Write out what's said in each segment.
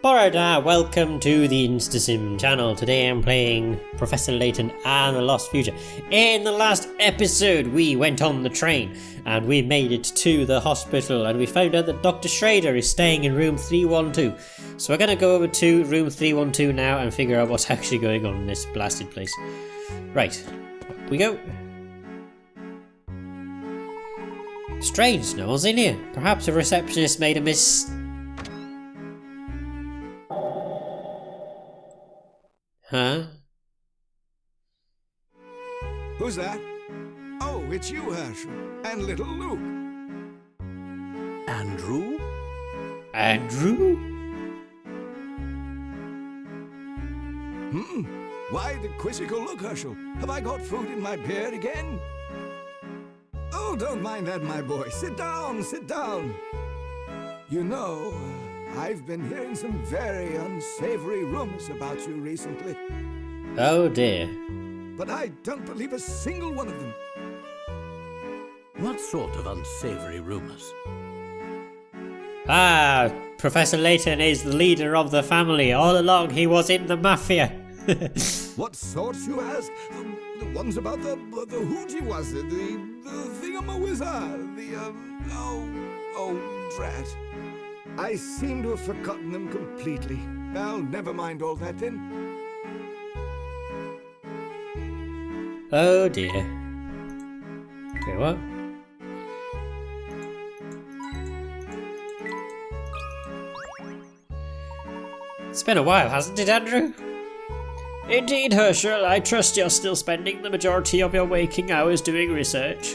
Alright, welcome to the InstaSim channel. Today I'm playing Professor Layton and the Lost Future. In the last episode we went on the train and we made it to the hospital and we found out that Dr. Schrader is staying in room 312. So we're going to go over to room 312 now and figure out what's actually going on in this blasted place. Right, up we go. Strange, no one's in here. Perhaps a receptionist made a Huh? Who's that? Oh, it's you, Herschel. And little Luke. Andrew? Andrew? Why the quizzical look, Herschel? Have I got food in my beard again? Oh, don't mind that, my boy. Sit down, sit down. You know, I've been hearing some very unsavory rumors about you recently. Oh dear. But I don't believe a single one of them. What sort of unsavory rumors? Ah, Professor Layton is the leader of the family. All along he was in the mafia. What sorts, you ask? The ones about the hoochie was it? The thingamawizard? Oh, drat. I seem to have forgotten them completely. Well, never mind all that then. Oh dear. Okay, what? It's been a while, hasn't it, Andrew? Indeed, Herschel. I trust you're still spending the majority of your waking hours doing research.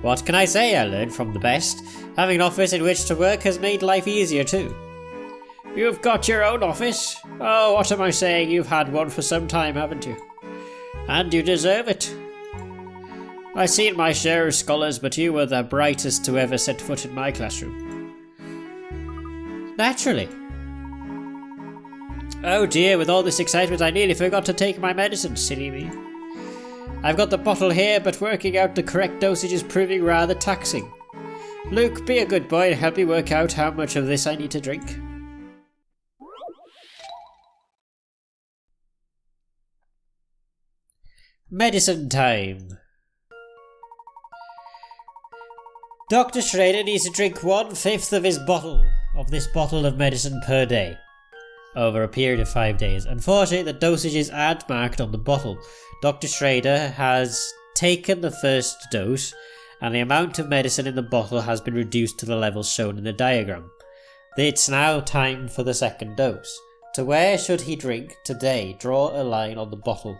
What can I say? I learned from the best. Having an office in which to work has made life easier too. You've got your own office? Oh, what am I saying? You've had one for some time, haven't you? And you deserve it. I've seen my share of scholars, but you were the brightest to ever set foot in my classroom. Naturally. Oh dear, with all this excitement I nearly forgot to take my medicine, silly me. I've got the bottle here, but working out the correct dosage is proving rather taxing. Luke, be a good boy and help me work out how much of this I need to drink. Medicine time. Dr. Schrader needs to drink 1/5 of this bottle of medicine per day, over a period of 5 days. Unfortunately, the dosages aren't marked on the bottle. Dr. Schrader has taken the first dose, and the amount of medicine in the bottle has been reduced to the levels shown in the diagram. It's now time for the second dose. To where should he drink today? Draw a line on the bottle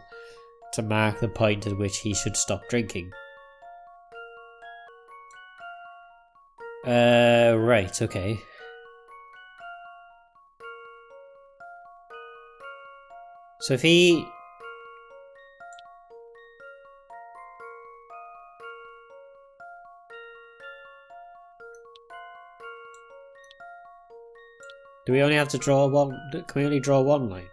to mark the point at which he should stop drinking. Right, okay. So if he... Do we only have to draw one? Can we only draw one line?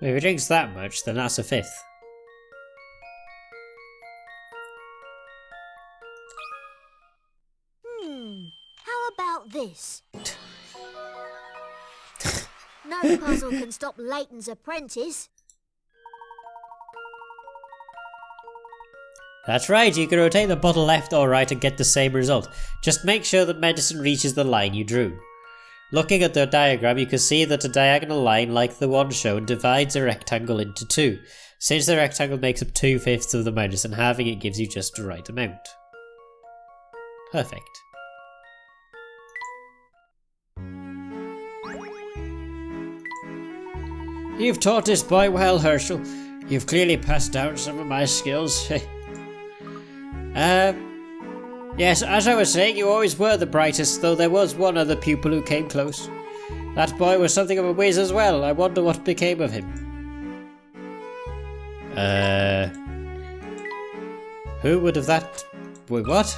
If he drinks that much, then that's a 5th. How about this? No puzzle can stop Layton's apprentice. That's right, you can rotate the bottle left or right and get the same result. Just make sure that medicine reaches the line you drew. Looking at the diagram, you can see that a diagonal line like the one shown divides a rectangle into two. Since the rectangle makes up 2/5 of the medicine, halving it gives you just the right amount. Perfect. You've taught this boy well, Herschel. You've clearly passed down some of my skills. Yes, as I was saying, you always were the brightest, though there was one other pupil who came close. That boy was something of a whiz as well. I wonder what became of him. Who would have that... Wait, what?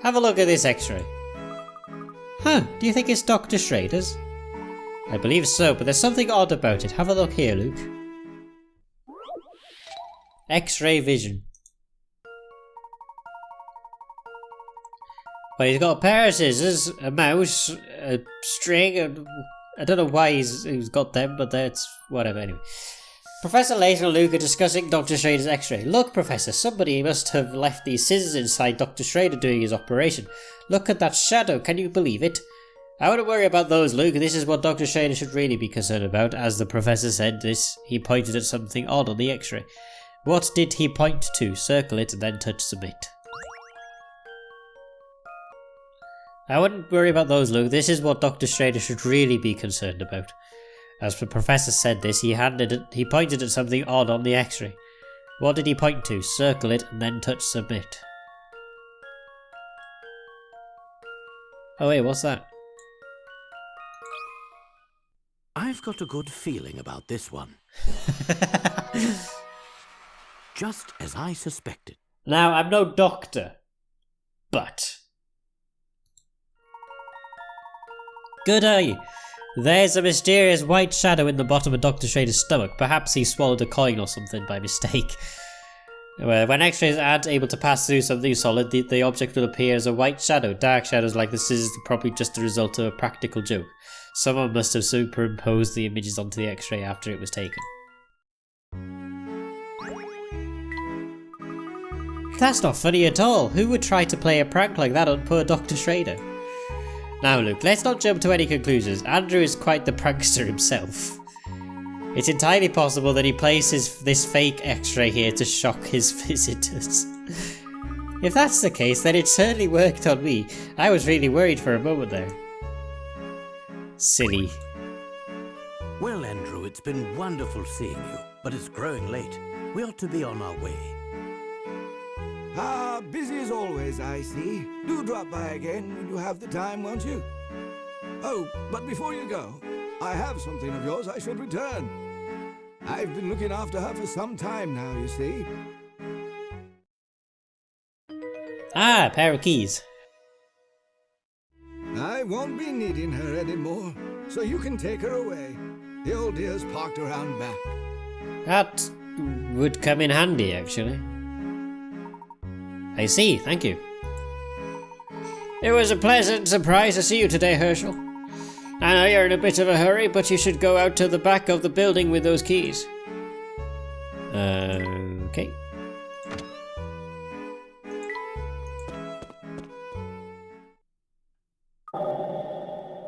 Have a look at this x-ray. Huh, do you think it's Dr. Schrader's? I believe so, but there's something odd about it. Have a look here, Luke. X-ray vision. Well, he's got a pair of scissors, a mouse, a string, and I don't know why he's got them, but that's whatever anyway. Professor Layton and Luke are discussing Dr. Schrader's X-ray. Look, Professor, somebody must have left these scissors inside Dr. Schrader during his operation. Look at that shadow, can you believe it? I wouldn't worry about those, Luke. This is what Dr. Schrader should really be concerned about. As the Professor said this, he pointed at something odd on the X-ray. What did he point to? Circle it and then touch submit. I wouldn't worry about those, Luke. This is what Dr. Schrader should really be concerned about. As the Professor said this, he pointed at something odd on the X-ray. What did he point to? Circle it and then touch submit. Oh wait, what's that? I've got a good feeling about this one. Just as I suspected. Now, I'm no doctor, but... Good eye! There's a mysterious white shadow in the bottom of Dr. Schrader's stomach. Perhaps he swallowed a coin or something by mistake. When X-rays aren't able to pass through something solid, the object will appear as a white shadow. Dark shadows like the scissors are probably just the result of a practical joke. Someone must have superimposed the images onto the X-ray after it was taken. That's not funny at all. Who would try to play a prank like that on poor Dr. Schrader? Now Luke, let's not jump to any conclusions. Andrew is quite the prankster himself. It's entirely possible that he places this fake X-ray here to shock his visitors. If that's the case, then it certainly worked on me. I was really worried for a moment there. Silly. Well, Andrew, it's been wonderful seeing you, but it's growing late. We ought to be on our way. Ah, busy as always, I see. Do drop by again when you have the time, won't you? Oh, but before you go, I have something of yours I should return. I've been looking after her for some time now, you see. Ah, a pair of keys. I won't be needing her anymore, so you can take her away. The old dear's parked around back. That would come in handy, actually. I see, thank you. It was a pleasant surprise to see you today, Herschel. I know you're in a bit of a hurry, but you should go out to the back of the building with those keys. Okay.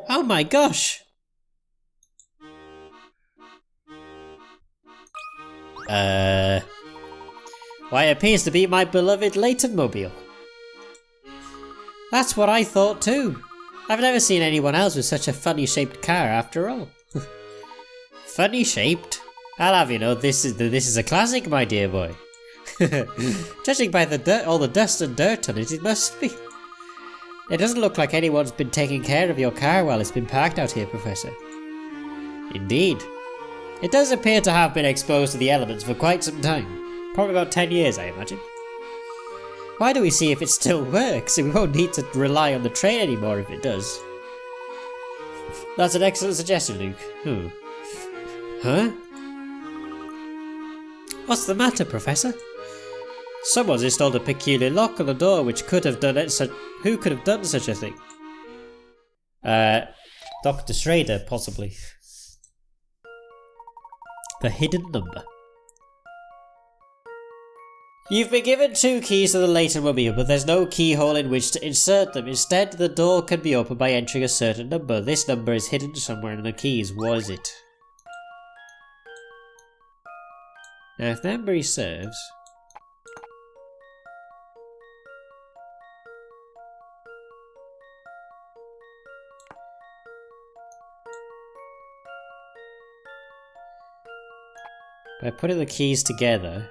Oh my gosh! Why, it appears to be my beloved Layton mobile. That's what I thought too. I've never seen anyone else with such a funny shaped car after all. Funny shaped? I'll have you know, this is a classic, my dear boy. Judging by all the dust and dirt on it, it must be. It doesn't look like anyone's been taking care of your car while it's been parked out here, Professor. Indeed. It does appear to have been exposed to the elements for quite some time. Probably about 10 years, I imagine. Why do we see if it still works? We won't need to rely on the train anymore if it does. That's an excellent suggestion, Luke. Huh? What's the matter, Professor? Someone's installed a peculiar lock on the door which could have done it. Who could have done such a thing? Dr. Schrader, possibly. The hidden number. You've been given 2 keys to the Layton mobile, but there's no keyhole in which to insert them. Instead, the door can be opened by entering a certain number. This number is hidden somewhere in the keys. What is it? Now, if memory serves... by putting the keys together...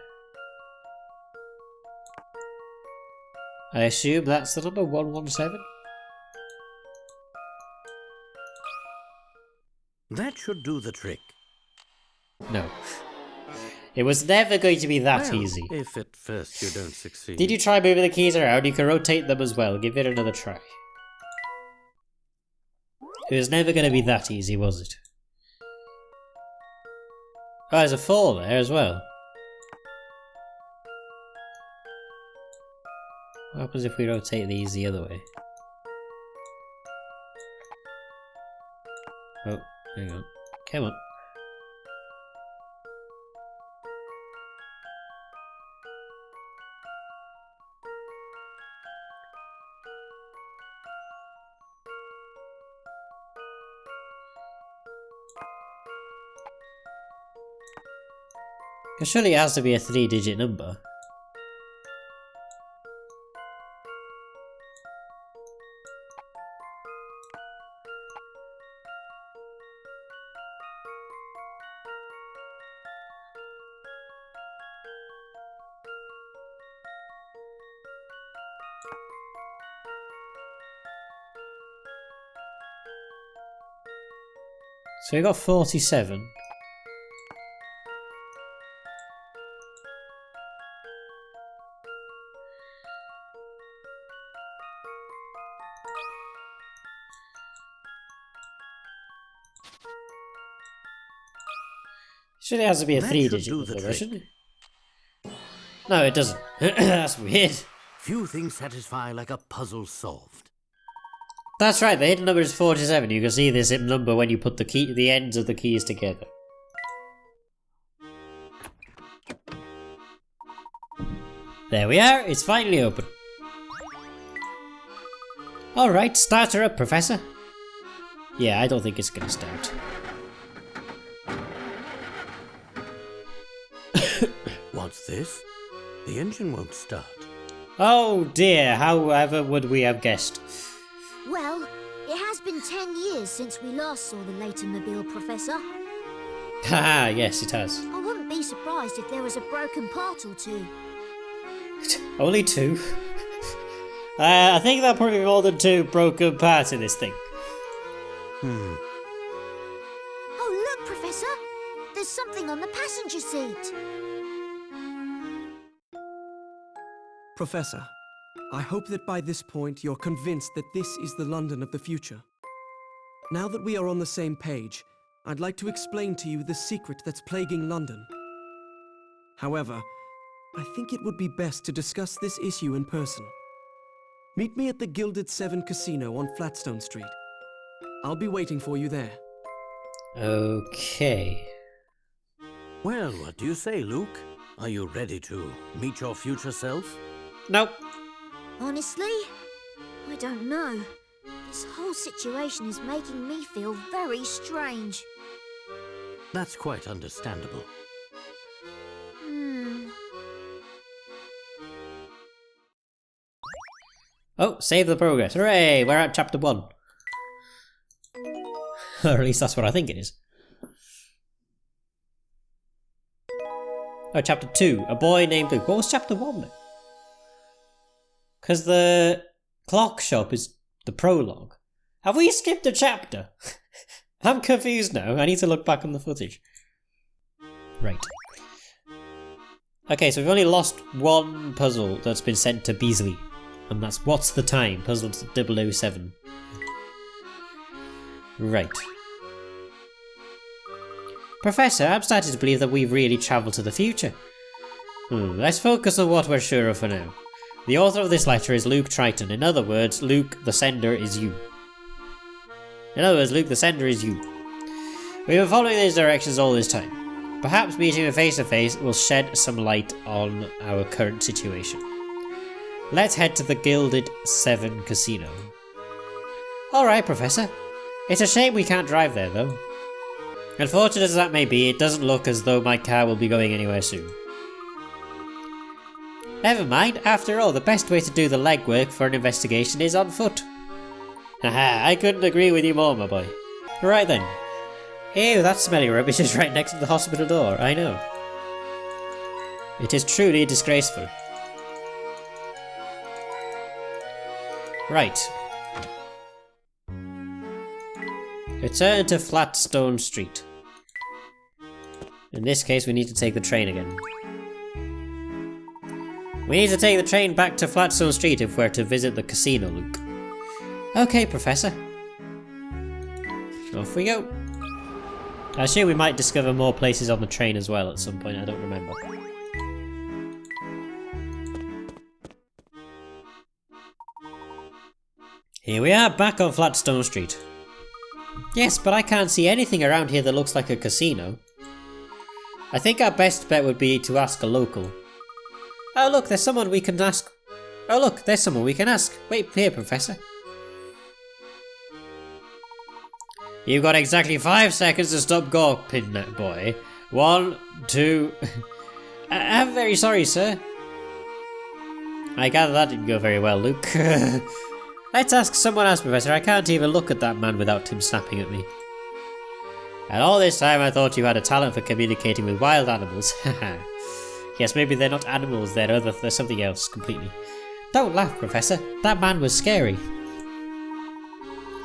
I assume that's the number 117? That should do the trick. No. It was never going to be that easy. If at first you don't succeed. Did you try moving the keys around? You can rotate them as well. Give it another try. It was never going to be that easy, was it? Oh, there's a fall there as well. What happens if we rotate these the other way? Oh, hang on. Come on. Surely it has to be a 3-digit number. So we got 47. Surely it has to be a 3-digit number, shouldn't it? No, it doesn't. That's weird. Few things satisfy like a puzzle solved. That's right, the hidden number is 47. You can see this hidden number when you put the ends of the keys together. There we are, it's finally open. Alright, start her up, Professor. Yeah, I don't think it's gonna start. What's this? The engine won't start. Oh dear, however would we have guessed? Well, it has been 10 years since we last saw the Layton mobile, Professor. Haha, yes it has. I wouldn't be surprised if there was a broken part or two. Only 2? I think there'll probably be more than 2 broken parts in this thing. Oh, look, Professor! There's something on the passenger seat. Professor, I hope that by this point you're convinced that this is the London of the future. Now that we are on the same page, I'd like to explain to you the secret that's plaguing London. However, I think it would be best to discuss this issue in person. Meet me at the Gilded 7 Casino on Flatstone Street. I'll be waiting for you there. Okay. Well, what do you say, Luke? Are you ready to meet your future self? Nope. Honestly, I don't know. This whole situation is making me feel very strange. That's quite understandable. Oh, save the progress. Hooray, we're at chapter 1. Or at least that's what I think it is. Oh, chapter 2. A boy named Luke. What was chapter 1 then? Because the clock shop is the prologue. Have we skipped a chapter? I'm confused now. I need to look back on the footage. Right. Okay, so we've only lost one puzzle that's been sent to Beasley. And that's What's the Time? Puzzle 007. Right. Professor, I'm starting to believe that we've really travelled to the future. Let's focus on what we're sure of for now. The author of this letter is Luke Triton. In other words, Luke, the sender, is you. We've been following these directions all this time. Perhaps meeting him face to face will shed some light on our current situation. Let's head to the Gilded 7 Casino. Alright, Professor. It's a shame we can't drive there, though. Unfortunate as that may be, it doesn't look as though my car will be going anywhere soon. Never mind, after all, the best way to do the legwork for an investigation is on foot. Haha, I couldn't agree with you more, my boy. Right then. Ew, that smelly rubbish is right next to the hospital door, I know. It is truly disgraceful. Right. Return to Flatstone Street. In this case, we need to take the train again. We need to take the train back to Flatstone Street if we're to visit the casino, Luke. Okay, Professor. Off we go. I assume we might discover more places on the train as well at some point, I don't remember. Here we are, back on Flatstone Street. Yes, but I can't see anything around here that looks like a casino. I think our best bet would be to ask a local. Oh look, there's someone we can ask. Oh look, there's someone we can ask. Wait here, Professor. You've got exactly 5 seconds to stop gawping, boy. 1, 2... I'm very sorry, sir. I gather that didn't go very well, Luke. Let's ask someone else, Professor. I can't even look at that man without him snapping at me. And all this time I thought you had a talent for communicating with wild animals. Yes, maybe they're not animals, they're something else completely. Don't laugh, Professor. That man was scary.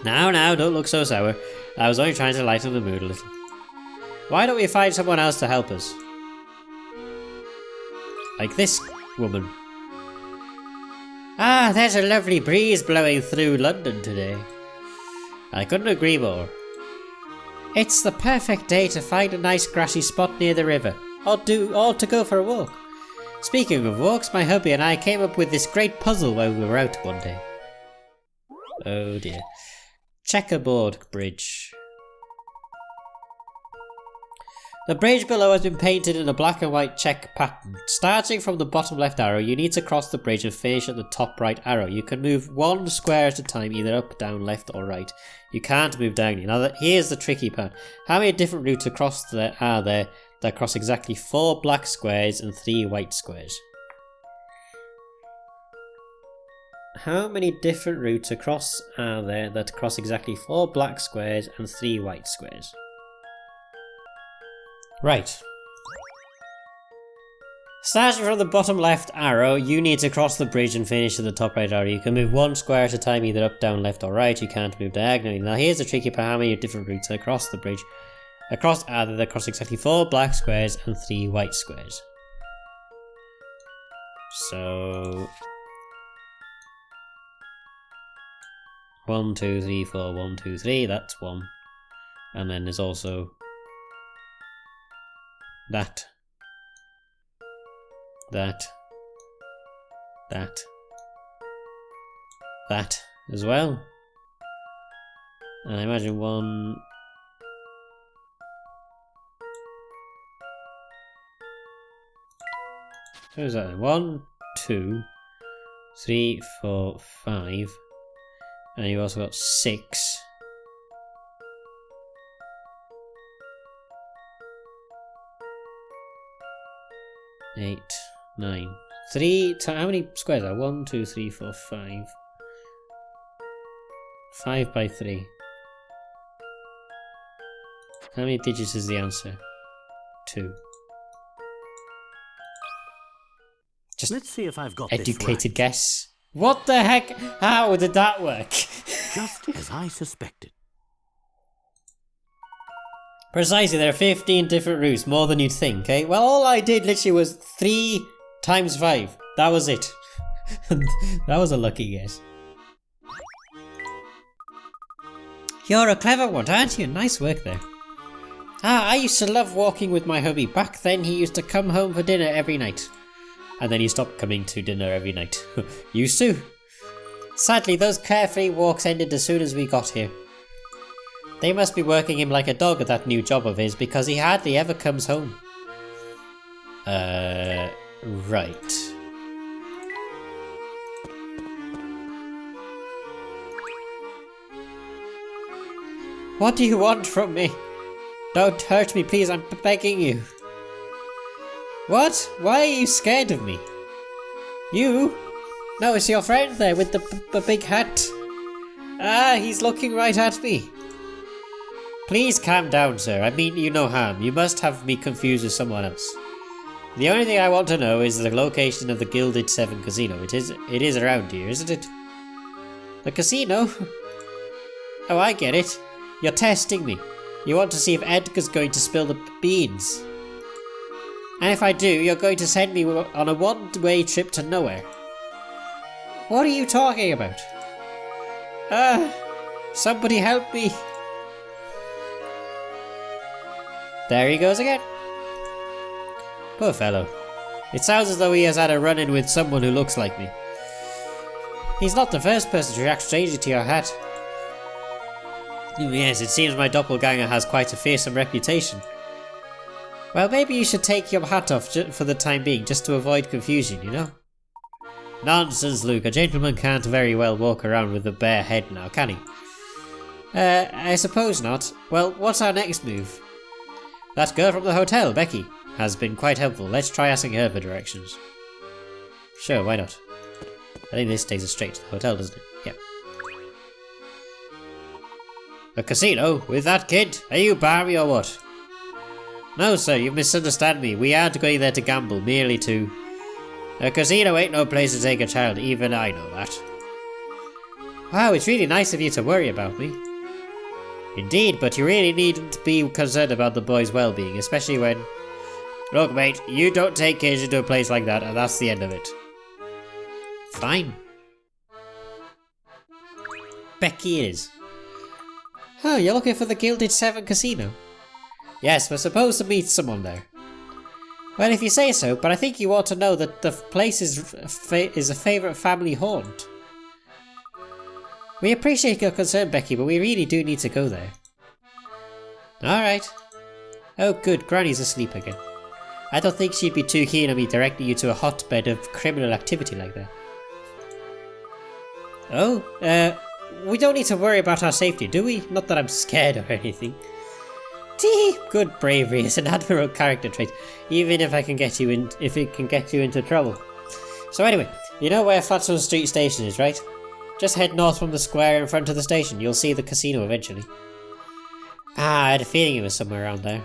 Now, don't look so sour. I was only trying to lighten the mood a little. Why don't we find someone else to help us? Like this woman. Ah, there's a lovely breeze blowing through London today. I couldn't agree more. It's the perfect day to find a nice grassy spot near the river, or to go for a walk. Speaking of walks, my hubby and I came up with this great puzzle while we were out one day. Oh dear. Chequerboard Bridge. The bridge below has been painted in a black and white check pattern. Starting from the bottom left arrow, you need to cross the bridge and finish at the top right arrow. You can move 1 square at a time, either up, down, left or right. You can't move diagonally. Now here's the tricky part. How many different routes across are there that cross exactly 4 black squares and 3 white squares? How many different routes across are there that cross exactly 4 black squares and 3 white squares? Right. Starting from the bottom left arrow, you need to cross the bridge and finish at the top right arrow. You can move 1 square at a time, either up, down, left or right. You can't move diagonally. Now here's the tricky part. How many different routes across the bridge? Across are there that cross exactly 4 black squares and 3 white squares. So... 1, 2, 3, 4, 1, 2, 3, that's 1. And then there's also that as well. And I imagine 1... What is that then? 1, 2, 3, 4, 5. And you also got 6. 8, 9. 3. How many squares are 1, 2, 3, 4, 5? 5 by 3. How many digits is the answer? 2. Just let's see if I've got educated this right. guess. What the heck? How did that work? Just as I suspected. Precisely, there are 15 different routes, more than you'd think, eh? Well, all I did literally was 3 times 5. That was it. That was a lucky guess. You're a clever one, aren't you? Nice work there. Ah, I used to love walking with my hubby. Back then, he used to come home for dinner every night. And then he stopped coming to dinner every night. Used to. Sadly, those carefree walks ended as soon as we got here. They must be working him like a dog at that new job of his, because he hardly ever comes home. Right. What do you want from me? Don't hurt me, please, I'm begging you. What? Why are you scared of me? You? No, it's your friend there with the big hat. Ah, he's looking right at me. Please calm down, sir. I mean you no harm. You must have me confused with someone else. The only thing I want to know is the location of the Gilded 7 casino. It is around here, isn't it? The casino? Oh, I get it. You're testing me. You want to see if Edgar's going to spill the beans. And if I do, you're going to send me on a one-way trip to nowhere. What are you talking about? Somebody help me. There he goes again. Poor fellow. It sounds as though he has had a run-in with someone who looks like me. He's not the first person to react strangely to your hat. Yes, it seems my doppelganger has quite a fearsome reputation. Well, maybe you should take your hat off for the time being, just to avoid confusion, you know? Nonsense, Luke. A gentleman can't very well walk around with a bare head now, can he? I suppose not. Well, what's our next move? That girl from the hotel, Becky, has been quite helpful. Let's try asking her for directions. Sure, why not? I think this takes us straight to the hotel, doesn't it? Yeah. A casino? With that kid? Are you Barry or what? No, sir, you misunderstand me. We aren't going there to gamble, merely to... A casino ain't no place to take a child, even I know that. Wow, it's really nice of you to worry about me. Indeed, but you really needn't be concerned about the boy's well-being, especially when... Look, mate, you don't take kids into a place like that, and that's the end of it. Fine. Becky it is. Oh, you're looking for the Gilded 7 casino? Yes, we're supposed to meet someone there. Well, if you say so, but I think you ought to know that the place is a favourite family haunt. We appreciate your concern, Becky, but we really do need to go there. Alright. Oh good, Granny's asleep again. I don't think she'd be too keen on me directing you to a hotbed of criminal activity like that. Oh, we don't need to worry about our safety, do we? Not that I'm scared or anything. Tee, good bravery is an admirable character trait, even if it can get you into trouble. So anyway, you know where Flatstone Street Station is, right? Just head north from the square in front of the station. You'll see the casino eventually. Ah, I had a feeling it was somewhere around there.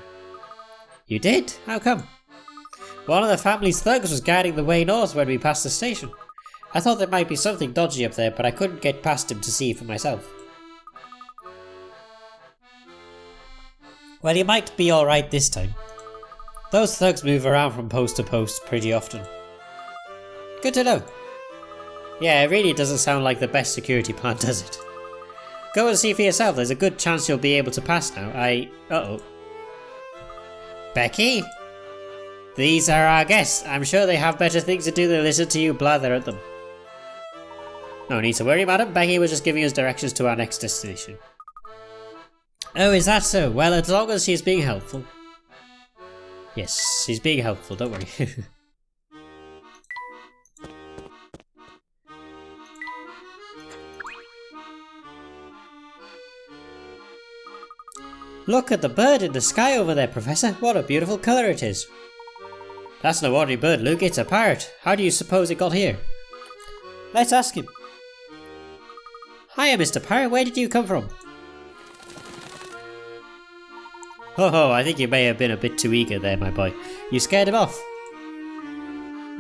You did? How come? One of the family's thugs was guarding the way north when we passed the station. I thought there might be something dodgy up there, but I couldn't get past him to see for myself. Well, you might be alright this time. Those thugs move around from post to post pretty often. Good to know. Yeah, it really doesn't sound like the best security plan, does it? Go and see for yourself. There's a good chance you'll be able to pass now. Uh-oh. Becky? These are our guests. I'm sure they have better things to do than listen to you blather at them. No need to worry, madam. Becky was just giving us directions to our next destination. Oh, is that so? Well, as long as she's being helpful. Yes, she's being helpful, don't worry. Look at the bird in the sky over there, Professor. What a beautiful colour it is. That's no ordinary bird, Luke. It's a parrot. How do you suppose it got here? Let's ask him. Hiya, Mr. Parrot. Where did you come from? Ho, I think you may have been a bit too eager there, my boy. You scared him off.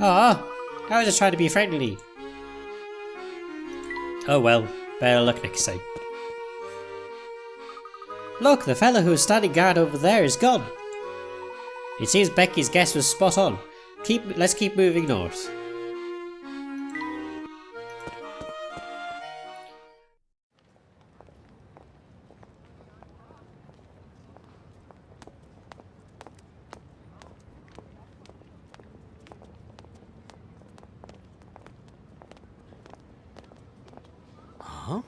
Oh, I was just trying to be friendly. Oh well, better luck next time. Look, the fellow who was standing guard over there is gone. It seems Becky's guess was spot on. Let's keep moving north. Huh?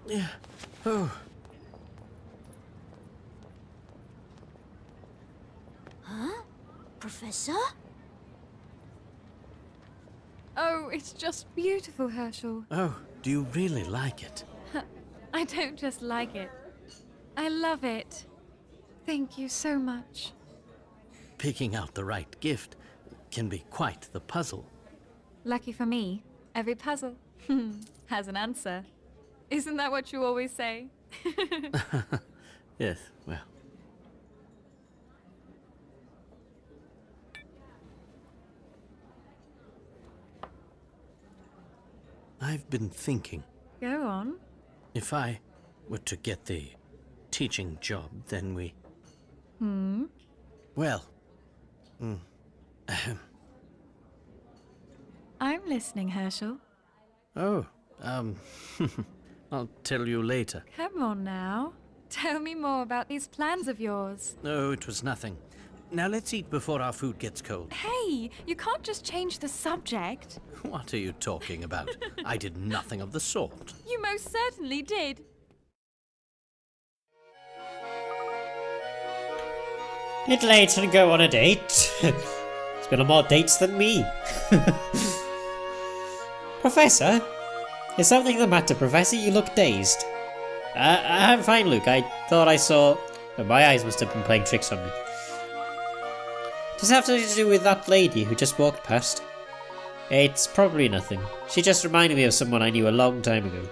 Yeah. Oh. Huh? Professor? Oh, it's just beautiful, Herschel. Oh, do you really like it? I don't just like it. I love it. Thank you so much. Picking out the right gift can be quite the puzzle. Lucky for me, every puzzle has an answer. Isn't that what you always say? Yes, well. I've been thinking, Go on. if I were to get the teaching job, then we... Well, I'm listening, Herschel. Oh, I'll tell you later. Come on now. Tell me more about these plans of yours. No, it was nothing. Now let's eat before our food gets cold. Hey, you can't just change the subject. What are you talking about? I did nothing of the sort. You most certainly did. Did Layton go on a date? He's been on more dates than me. Professor? Is something the matter, Professor? You look dazed. I'm fine, Luke. I thought I saw... my eyes must have been playing tricks on me. Does it have something to do with that lady who just walked past? It's probably nothing. She just reminded me of someone I knew a long time ago.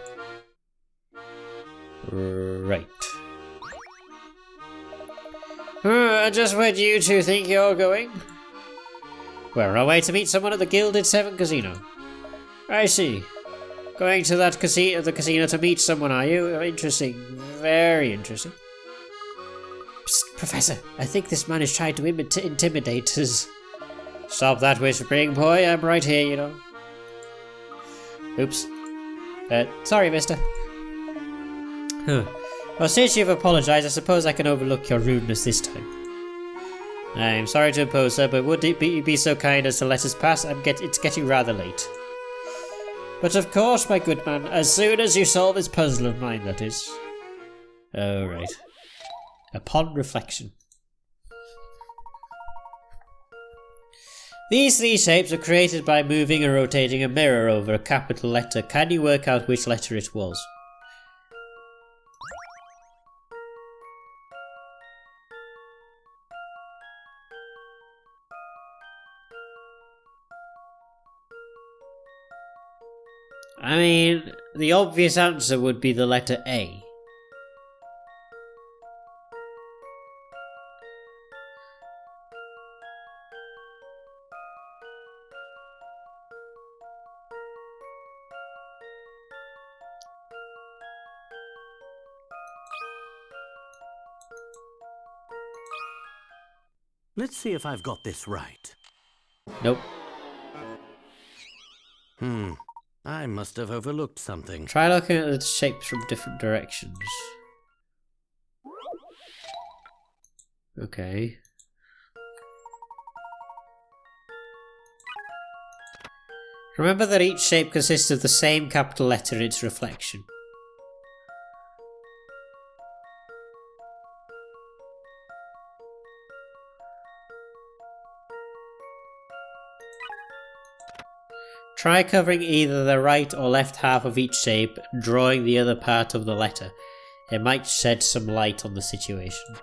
Right. Just where do you two think you're going? We're on our way to meet someone at the Gilded 7 casino. I see. Going to that the casino to meet someone, are you? Interesting. Very interesting. Psst, Professor, I think this man is trying to intimidate us. Stop that whispering, boy. I'm right here, you know. Oops. Sorry, mister. Well, since you've apologized, I suppose I can overlook your rudeness this time. I'm sorry to impose, sir, but would you be so kind as to let us pass? It's getting rather late. But of course, my good man, as soon as you solve this puzzle of mine, that is. Oh, right. Upon reflection. These three shapes are created by moving or rotating a mirror over a capital letter. Can you work out which letter it was? I mean, the obvious answer would be the letter A. Let's see if I've got this right. Nope. I must have overlooked something. Try looking at the shapes from different directions. Okay. Remember that each shape consists of the same capital letter in its reflection. Try covering either the right or left half of each shape and drawing the other part of the letter. It might shed some light on the situation.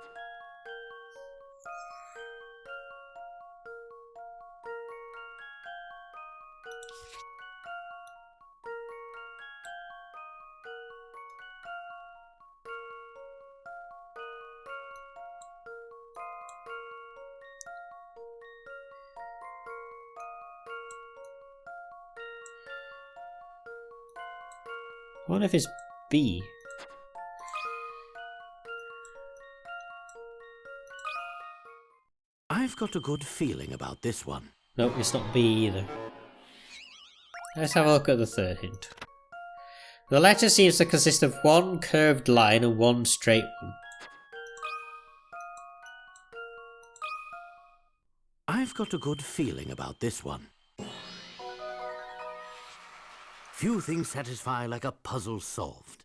What if it's B? I've got a good feeling about this one. Nope, it's not B either. Let's have a look at the third hint. The letter seems to consist of one curved line and one straight one. I've got a good feeling about this one. Few things satisfy like a puzzle solved.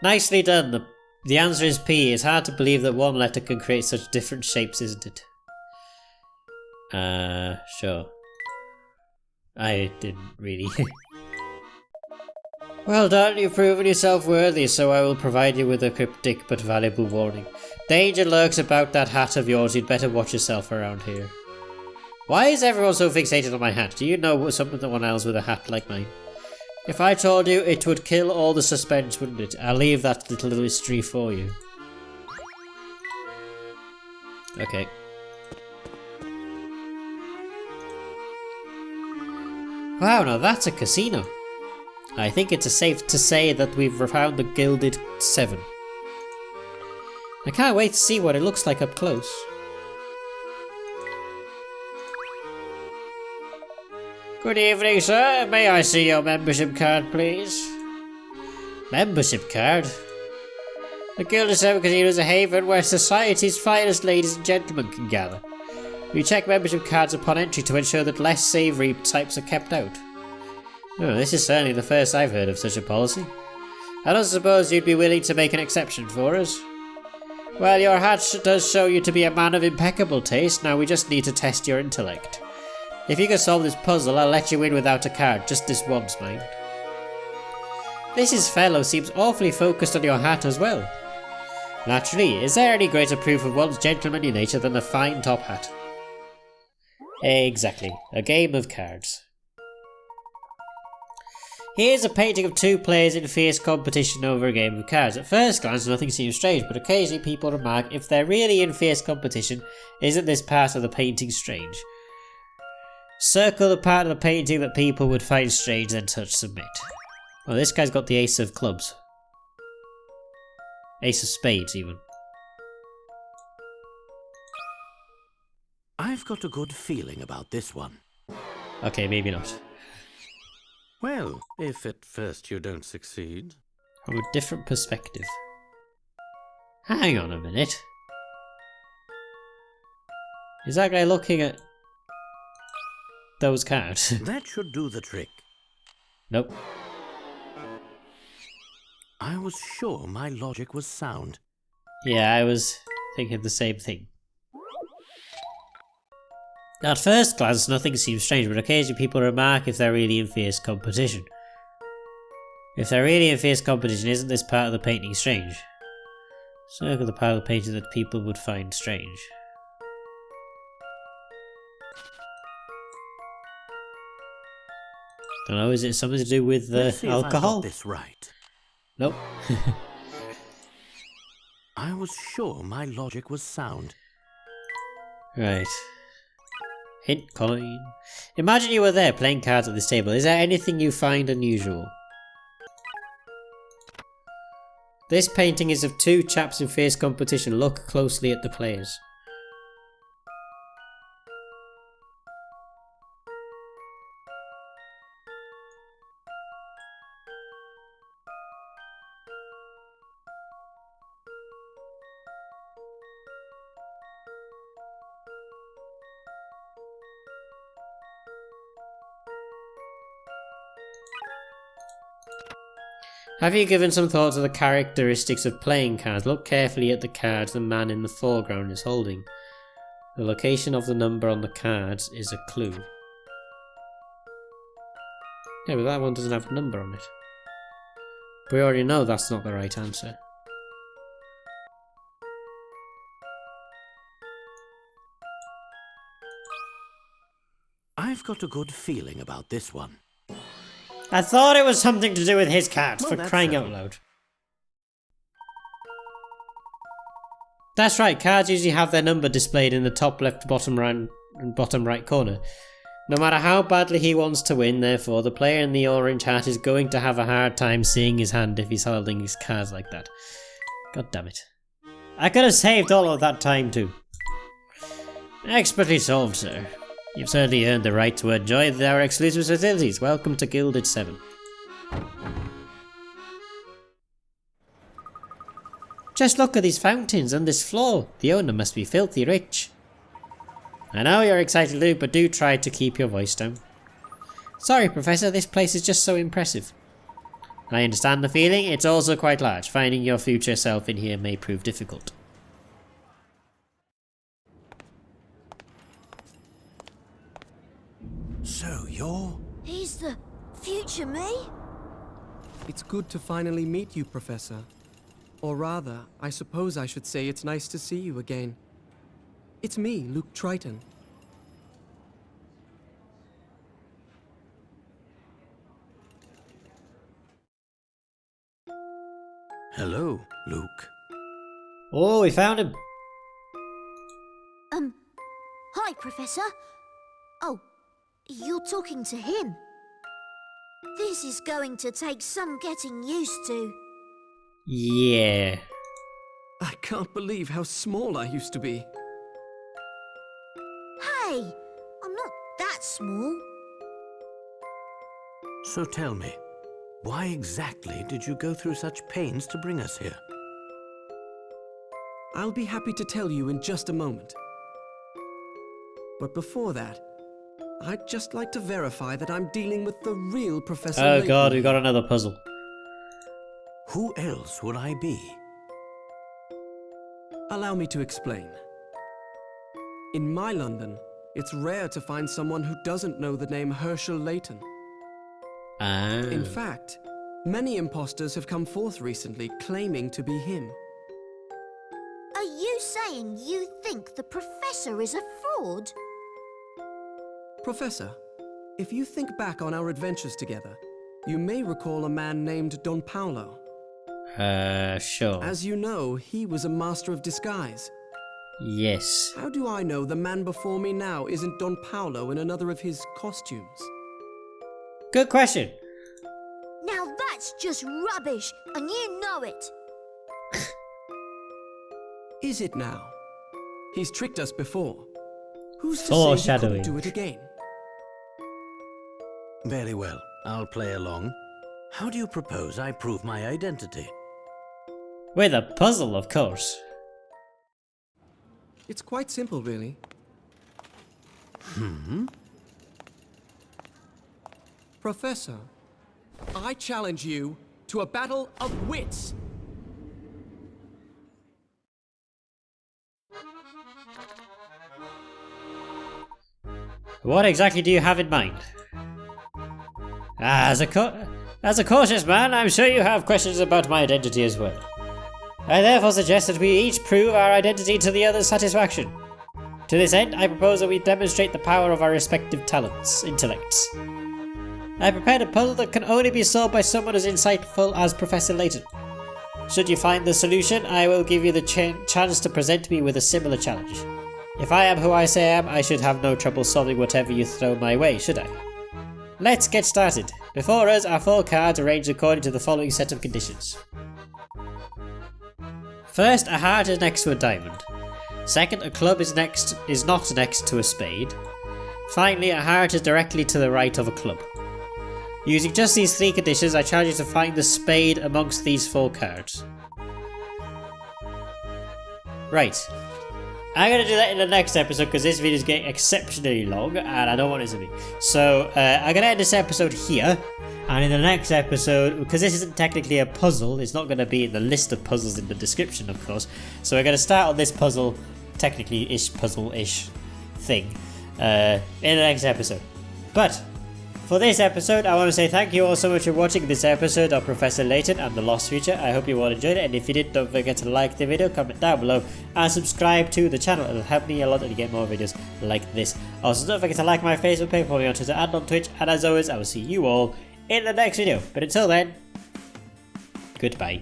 Nicely done. The answer is P. It's hard to believe that one letter can create such different shapes, isn't it? Sure. I didn't really. Well done, you've proven yourself worthy, so I will provide you with a cryptic but valuable warning. Danger lurks about that hat of yours, you'd better watch yourself around here. Why is everyone so fixated on my hat? Do you know someone else with a hat like mine? If I told you, it would kill all the suspense, wouldn't it? I'll leave that little mystery for you. Okay. Wow, now that's a casino. I think it's safe to say that we've found the Gilded 7. I can't wait to see what it looks like up close. Good evening, sir. May I see your membership card, please? Membership card? The Gilded Casino is a haven where society's finest ladies and gentlemen can gather. We check membership cards upon entry to ensure that less savoury types are kept out. Oh, this is certainly the first I've heard of such a policy. I don't suppose you'd be willing to make an exception for us? Well, your hat does show you to be a man of impeccable taste. Now we just need to test your intellect. If you can solve this puzzle, I'll let you in without a card. Just this once, mind. This fellow seems awfully focused on your hat as well. Naturally, is there any greater proof of one's gentlemanly nature than a fine top hat? Exactly. A game of cards. Here's a painting of two players in fierce competition over a game of cards. At first glance, nothing seems strange, but occasionally people remark, if they're really in fierce competition, isn't this part of the painting strange? Circle the part of the painting that people would find strange, then touch submit. Well, this guy's got the ace of clubs. Ace of spades, even. I've got a good feeling about this one. Okay, maybe not. Well, if at first you don't succeed. From a different perspective. Hang on a minute. Is that guy looking at those cards? That should do the trick. Nope. I was sure my logic was sound. Yeah, I was thinking the same thing. At first glance, nothing seems strange, but occasionally people remark if they're really in fierce competition. If they're really in fierce competition, isn't this part of the painting strange? Circle the part of the painting that people would find strange. Don't know, is it something to do with Let's see alcohol? If I got this right. Nope. I was sure my logic was sound. Right. Hint coin. Imagine you were there playing cards at this table. Is there anything you find unusual? This painting is of two chaps in fierce competition. Look closely at the players. Have you given some thought to the characteristics of playing cards? Look carefully at the cards the man in the foreground is holding. The location of the number on the cards is a clue. Yeah, but that one doesn't have a number on it. We already know that's not the right answer. I've got a good feeling about this one. I thought it was something to do with his cards, Well, for that's crying out settled. loud. That's right, cards usually have their number displayed in the top left, bottom right, and bottom right corner. No matter how badly he wants to win, therefore, the player in the orange hat is going to have a hard time seeing his hand if he's holding his cards like that. God damn it. I could have saved all of that time too. Expertly solved, sir. You've certainly earned the right to enjoy our exclusive facilities. Welcome to Gilded 7. Just look at these fountains and this floor. The owner must be filthy rich. I know you're excited, Luke, but do try to keep your voice down. Sorry, Professor, this place is just so impressive. I understand the feeling. It's also quite large. Finding your future self in here may prove difficult. So you're... He's the future me? It's good to finally meet you, Professor. Or rather, I suppose I should say it's nice to see you again. It's me, Luke Triton. Hello, Luke. Oh, we found him. Hi, Professor. Oh, you're talking to him. This is going to take some getting used to. Yeah. I can't believe how small I used to be. Hey, I'm not that small. So tell me, why exactly did you go through such pains to bring us here? I'll be happy to tell you in just a moment. But before that, I'd just like to verify that I'm dealing with the real Professor Oh Layton. god, we got another puzzle. Who else would I be? Allow me to explain. In my London, it's rare to find someone who doesn't know the name Herschel Layton. Ah. In fact, many imposters have come forth recently claiming to be him. Are you saying you think the Professor is a fraud? Professor, if you think back on our adventures together, you may recall a man named Don Paolo. Sure. As you know, he was a master of disguise. Yes. How do I know the man before me now isn't Don Paolo in another of his costumes? Good question. Now that's just rubbish, and you know it. Is it now? He's tricked us before. Who's to say he Foreshadowing. couldn't do it again? Very well, I'll play along. How do you propose I prove my identity? With a puzzle, of course. It's quite simple, really. Professor, I challenge you to a battle of wits. What exactly do you have in mind? As a cautious man, I'm sure you have questions about my identity as well. I therefore suggest that we each prove our identity to the other's satisfaction. To this end, I propose that we demonstrate the power of our respective intellects. I prepared a puzzle that can only be solved by someone as insightful as Professor Layton. Should you find the solution, I will give you the chance to present me with a similar challenge. If I am who I say I am, I should have no trouble solving whatever you throw my way, should I? Let's get started. Before us are 4 cards arranged according to the following set of conditions. First, a heart is next to a diamond. Second, a club is not next to a spade. Finally, a heart is directly to the right of a club. Using just these 3 conditions, I challenge you to find the spade amongst these 4 cards. Right. I'm going to do that in the next episode because this video is getting exceptionally long and I don't want it to be. So I'm going to end this episode here. And in the next episode, because this isn't technically a puzzle, it's not going to be in the list of puzzles in the description, of course. So we're going to start on this puzzle, technically-ish, puzzle-ish thing in the next episode. But for this episode, I want to say thank you all so much for watching this episode of Professor Layton and the Lost Future. I hope you all enjoyed it, and if you did, don't forget to like the video, comment down below, and subscribe to the channel. It'll help me a lot to get more videos like this. Also, don't forget to like my Facebook page, follow me on Twitter and on Twitch, and as always, I will see you all in the next video. But until then, goodbye.